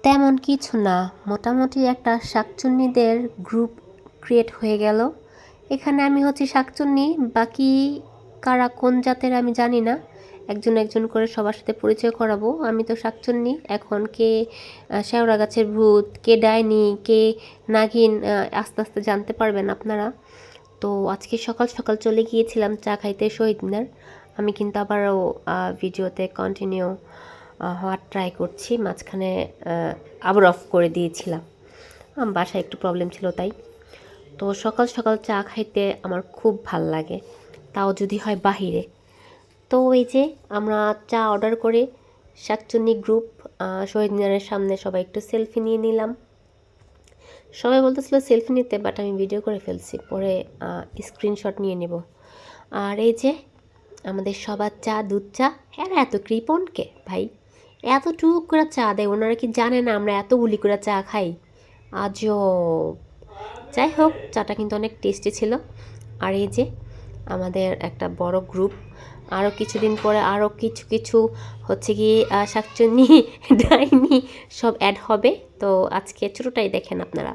তেমন কিছু না, মোটামুটি একটা শাকচুন্নিদের গ্রুপ ক্রিয়েট হয়ে গেল। এখানে আমি হচ্ছি শাকচুন্নি, বাকি কারা কোন জাতের আমি জানি না। একজন একজন করে সবার সাথে পরিচয় করাবো। আমি তো শাকচুন্নি। এখন কে শেওড়া গাছের ভূত, কে ডাইনি, কে নাগিন, আস্তে আস্তে জানতে পারবেন আপনারা। তো আজকে সকাল সকাল চলে গিয়েছিলাম চা খাইতে শহীদ মিনার। আমি কিন্তু আবারও ভিডিওতে কন্টিনিউ হওয়ার ট্রাই করছি, মাঝখানে আবার অফ করে দিয়েছিলাম, বাসায় একটু প্রবলেম ছিল তাই। তো সকাল সকাল চা খাইতে আমার খুব ভাল লাগে, তাও যদি হয় বাহিরে। তো এই যে আমরা চা অর্ডার করে শাকচুন্নি গ্রুপ শহীদ মিনারের সামনে সবাই একটু সেলফি নিয়ে নিলাম। সবাই বলতেছিল সেলফি নিতে, বাট আমি ভিডিও করে ফেলছি, পরে স্ক্রিনশট নিয়ে নেব। আর এই যে আমাদের সবার চা, দুধ চা। হ্যাঁ, এত কৃপণকে ভাই, এতটুকু করে চা দেয়, ওনারা কি জানে না আমরা এতগুলি করে চা খাই? আজব। যাই হোক, চাটা কিন্তু অনেক টেস্টি ছিল। আর এই যে আমাদের একটা বড় গ্রুপ, আরও কিছুদিন পরে আরও কিছু কিছু হচ্ছে কি শাকচুন্নি ডাইনি সব অ্যাড হবে। তো আজকে ছোটোটাই দেখেন আপনারা।